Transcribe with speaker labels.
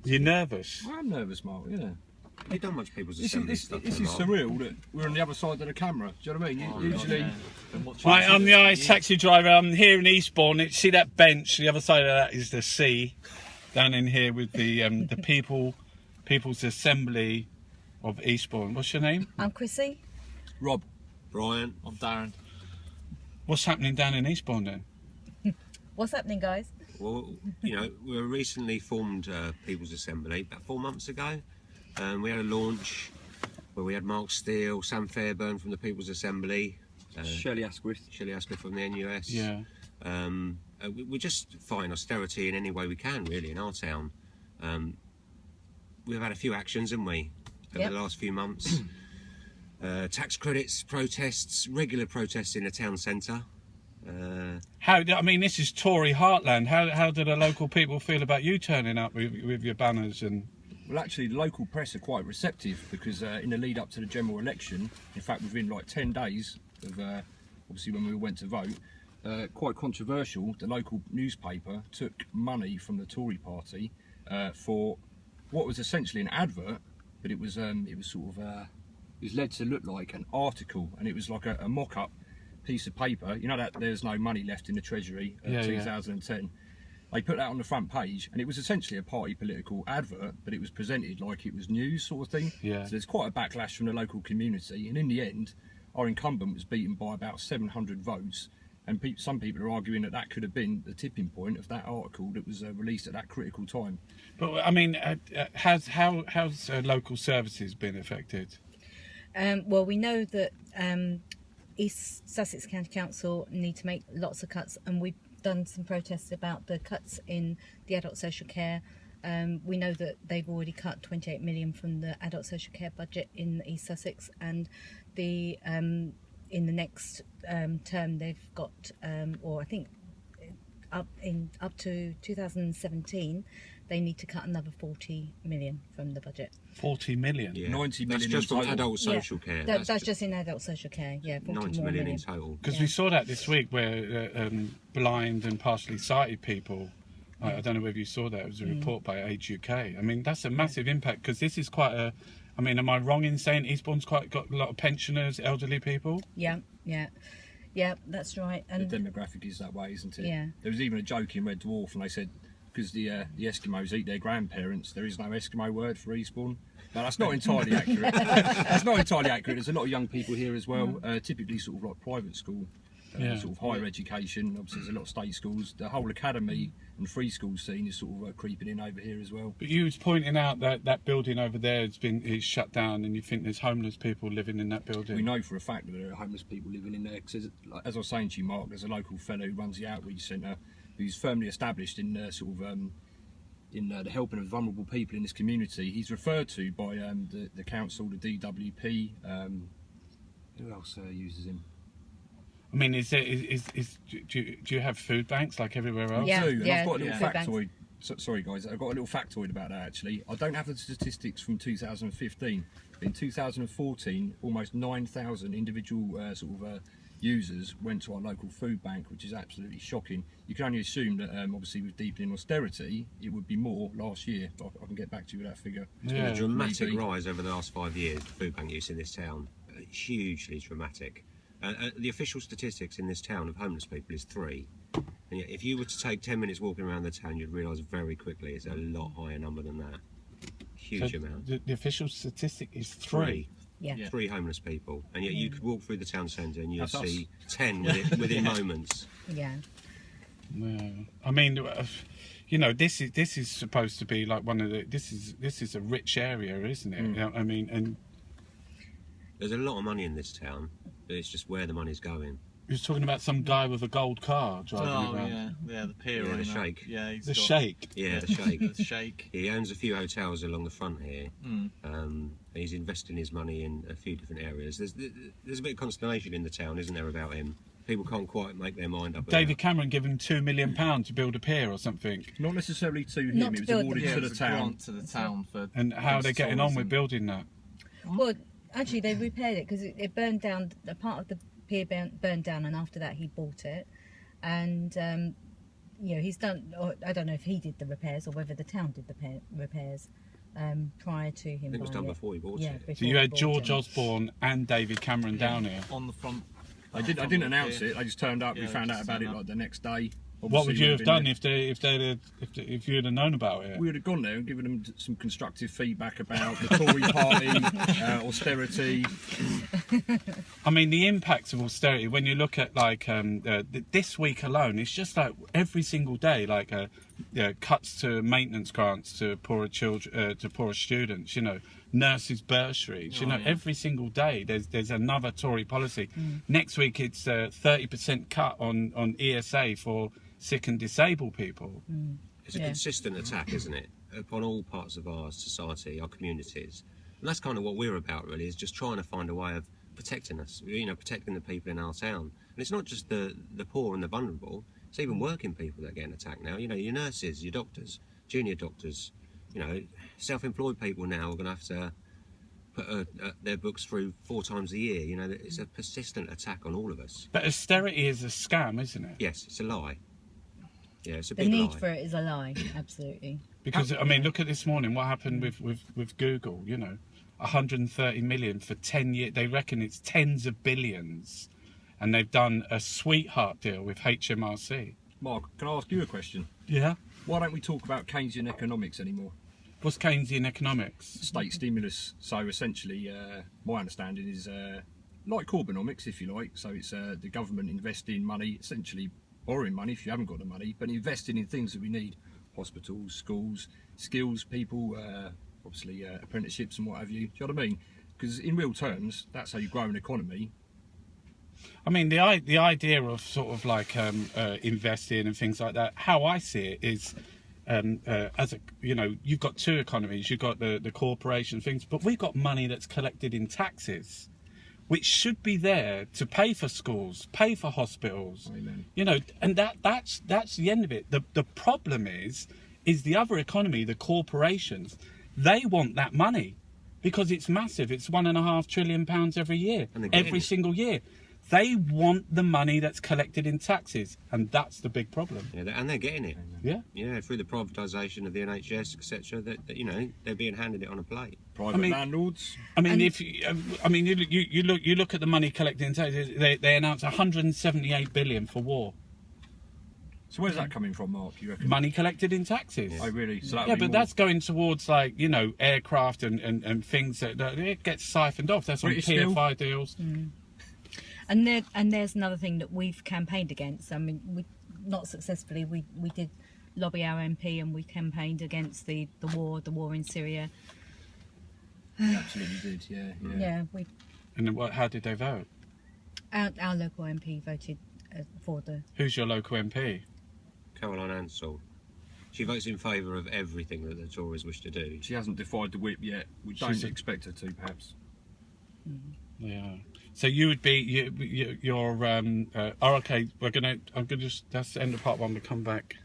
Speaker 1: You're nervous?
Speaker 2: I am nervous, Mark, yeah.
Speaker 3: Have you done much People's Assembly stuff?
Speaker 2: This is surreal that we're on the other side of the camera. Do you know what I mean? Usually...
Speaker 1: Right, I'm the Irish taxi driver. I'm here in Eastbourne. See that bench? The other side of that is the sea. Down in here with the People's Assembly of Eastbourne. What's your name?
Speaker 4: I'm Chrissy.
Speaker 2: Rob.
Speaker 3: Brian.
Speaker 5: I'm Darren.
Speaker 1: What's happening down in Eastbourne then?
Speaker 4: What's happening, guys?
Speaker 3: Well, you know, we were recently formed People's Assembly about 4 months ago. We had a launch where we had Mark Steele, Sam Fairburn from the People's Assembly,
Speaker 2: Shelley Asquith
Speaker 3: from the NUS.
Speaker 1: Yeah.
Speaker 3: We're just fighting austerity in any way we can, really, in our town. We've had a few actions, haven't we, over the last few months. Tax credits, protests, regular protests in the town centre.
Speaker 1: I mean, this is Tory heartland. How do the local people feel about you turning up with your banners and?
Speaker 2: Well, actually, the local press are quite receptive because in the lead up to the general election, in fact, within like 10 days of obviously when we went to vote, quite controversial, the local newspaper took money from the Tory party for what was essentially an advert, but it was sort of it was led to look like an article, and it was like a mock-up piece of paper. You know that there's no money left in the Treasury of 2010. They put that on the front page, and it was essentially a party political advert, but it was presented like it was news sort of thing.
Speaker 1: Yeah.
Speaker 2: So there's quite a backlash from the local community, and in the end, our incumbent was beaten by about 700 votes. And some people are arguing that could have been the tipping point of that article that was released at that critical time.
Speaker 1: But I mean, how's local services been affected?
Speaker 4: Well, we know that East Sussex County Council need to make lots of cuts, and we've done some protests about the cuts in the adult social care. We know that they've already cut 28 million from the adult social care budget in East Sussex, and the in the next term they've got, or I think up to 2017, they need to cut another 40 million from the budget.
Speaker 1: 40 million?
Speaker 3: Yeah.
Speaker 2: 90 million.
Speaker 3: That's just on adult social care.
Speaker 4: That's just in adult social care, yeah.
Speaker 3: 90 million in total.
Speaker 1: Because we saw that this week where blind and partially sighted people, I don't know whether you saw that, it was a report by Age UK. I mean, that's a massive impact, because this is quite a, I mean, am I wrong in saying Eastbourne's got a lot of pensioners, elderly people?
Speaker 4: Yeah, that's right. And
Speaker 2: the demographic is that way, isn't it?
Speaker 4: Yeah.
Speaker 2: There was even a joke in Red Dwarf, and they said, because the Eskimos eat their grandparents, there is no Eskimo word for Eastbourne. No, that's not entirely accurate. That's not entirely accurate. There's a lot of young people here as well, typically sort of like private school, sort of higher education. Obviously, there's a lot of state schools. The whole academy and free school scene is sort of creeping in over here as well.
Speaker 1: But you was pointing out that that building over there is shut down, and you think there's homeless people living in that building.
Speaker 2: We know for a fact that there are homeless people living in there. Cause as I was saying to you, Mark, there's a local fellow who runs the outreach centre, who's firmly established in sort of in the helping of vulnerable people in this community. He's referred to by the council, the DWP. Who else uses him?
Speaker 1: I mean, do you have food banks like everywhere else?
Speaker 4: Yeah,
Speaker 2: I do, and I've got a little
Speaker 4: food
Speaker 2: factoid. Sorry guys, I've got a little factoid about that actually. I don't have the statistics from 2015. But in 2014, almost 9,000 individual users went to our local food bank, which is absolutely shocking. You can only assume that obviously with deepening austerity, it would be more last year. But I can get back to you with that figure.
Speaker 3: It's been a dramatic rise over the last 5 years, food bank use in this town. Hugely dramatic. The official statistics in this town of homeless people is 3. And yet, if you were to take 10 minutes walking around the town, you'd realise very quickly it's a lot higher number than that. Huge amount.
Speaker 1: The official statistic is 3.
Speaker 4: Yeah.
Speaker 3: 3 homeless people, and yet you could walk through the town centre and you'd see 10 within moments.
Speaker 4: Yeah.
Speaker 1: No, I mean, you know, this is supposed to be like one of the. This is a rich area, isn't it? You know, I mean, and
Speaker 3: there's a lot of money in this town, but it's just where the money's going.
Speaker 1: he was talking about some guy with a gold car driving around.
Speaker 5: Yeah, the pier.
Speaker 3: Yeah, the Sheikh.
Speaker 5: Yeah, he's
Speaker 1: the
Speaker 5: got,
Speaker 1: Sheikh.
Speaker 3: Yeah, the Sheikh.
Speaker 5: the Sheikh.
Speaker 3: He owns a few hotels along the front here. He's investing his money in a few different areas. There's a bit of consternation in the town, isn't there, about him? People can't quite make their mind up.
Speaker 1: David Cameron gave him £2 million to build a pier or something.
Speaker 2: Not necessarily to him,
Speaker 4: Not
Speaker 2: it was
Speaker 4: to build
Speaker 2: awarded
Speaker 4: the
Speaker 2: to
Speaker 5: Yeah,
Speaker 2: the
Speaker 5: it was a
Speaker 2: town.
Speaker 5: grant to the town for.
Speaker 1: And how are they getting on with building that?
Speaker 4: Well, actually, they repaired it because it burned down. A part of the pier burned down, and after that, he bought it. And you know, he's done. Or I don't know if he did the repairs or whether the town did the repairs prior to him.
Speaker 3: I think it was done
Speaker 4: buying
Speaker 3: before he bought
Speaker 4: Yeah,
Speaker 3: it.
Speaker 4: before
Speaker 1: So you
Speaker 4: he
Speaker 1: had
Speaker 4: bought
Speaker 1: George
Speaker 4: it.
Speaker 1: Osborne and David Cameron down here.
Speaker 2: On the front. I didn't announce it. I just turned up.
Speaker 3: Yeah,
Speaker 2: we found
Speaker 3: just
Speaker 2: out about it
Speaker 3: turned up.
Speaker 2: like the next day.
Speaker 1: What would
Speaker 2: Obviously,
Speaker 1: you
Speaker 2: we'd
Speaker 1: have
Speaker 2: been
Speaker 1: done
Speaker 2: there.
Speaker 1: if you had known about it?
Speaker 2: We would have gone there and given them some constructive feedback about the Tory party, austerity.
Speaker 1: I mean, the impacts of austerity, when you look at like this week alone, it's just like every single day, like cuts to maintenance grants to poorer children, to poorer students, you know, nurses' bursaries, you know, every single day there's another Tory policy. Next week it's 30% cut on ESA for sick and disabled people.
Speaker 3: It's a consistent attack, isn't it, upon all parts of our society, our communities, and that's kind of what we're about, really, is just trying to find a way of protecting us, you know, protecting the people in our town. And it's not just the poor and the vulnerable; it's even working people that are getting attacked now. You know, your nurses, your doctors, junior doctors, you know, self-employed people now are going to have to put their books through 4 times a year. You know, it's a persistent attack on all of us.
Speaker 1: But austerity is a scam, isn't it?
Speaker 3: Yes, it's a lie. Yeah, it's a
Speaker 4: The
Speaker 3: big
Speaker 4: need
Speaker 3: lie.
Speaker 4: for it is a lie, absolutely.
Speaker 1: Because I mean, look at this morning. What happened with Google? You know, 130 million for 10 years. They reckon it's tens of billions, and they've done a sweetheart deal with HMRC.
Speaker 2: Mark, can I ask you a question?
Speaker 1: Yeah.
Speaker 2: Why don't we talk about Keynesian economics anymore?
Speaker 1: What's Keynesian economics?
Speaker 2: State stimulus. So essentially, my understanding is like Corbynomics, if you like. So it's the government investing money, essentially borrowing money if you haven't got the money, but investing in things that we need: hospitals, schools, skills, people, obviously apprenticeships and what have you. Do you know what I mean? Because in real terms, that's how you grow an economy.
Speaker 1: I mean, the idea of sort of like investing and things like that. How I see it is, as a, you know, you've got 2 economies. You've got the corporation things, but we've got money that's collected in taxes, which should be there to pay for schools, pay for hospitals.
Speaker 2: Amen.
Speaker 1: You know, and that's the end of it. The problem is the other economy, the corporations. They want that money because it's massive. It's £1.5 trillion every year,
Speaker 3: And they're getting
Speaker 1: every
Speaker 3: it.
Speaker 1: single year. They want the money that's collected in taxes, and that's the big problem.
Speaker 3: Yeah, and they're getting it.
Speaker 1: Yeah.
Speaker 3: You know, through the privatisation of the NHS, etc. That you know, they're being handed it on a plate.
Speaker 2: Private
Speaker 1: I mean-
Speaker 2: landlords.
Speaker 1: I mean,
Speaker 4: And-
Speaker 1: if you, you look at the money collected in taxes. They announced 178 billion for war.
Speaker 2: So where's that coming from, Mark? You reckon?
Speaker 1: Money collected in taxes.
Speaker 2: Oh, really? So that
Speaker 1: Yeah,
Speaker 2: would be
Speaker 1: but
Speaker 2: more
Speaker 1: that's going towards, like, you know, aircraft and things that it gets siphoned off. That's on
Speaker 2: British Steel.
Speaker 1: PFI deals.
Speaker 4: And there's another thing that we've campaigned against. I mean, we not successfully. We did lobby our MP and we campaigned against the war in Syria.
Speaker 2: We absolutely did. Yeah.
Speaker 4: Yeah, we
Speaker 1: And then how did they vote?
Speaker 4: our local MP voted for the.
Speaker 1: Who's your local MP?
Speaker 3: Caroline Ansell. She votes in favour of everything that the Tories wish to do.
Speaker 2: She hasn't defied the whip yet. We don't
Speaker 1: She's a-
Speaker 2: expect her to, perhaps.
Speaker 1: Yeah. So you would be you're oh, okay. I'm gonna just that's the end of part 1. We'll come back.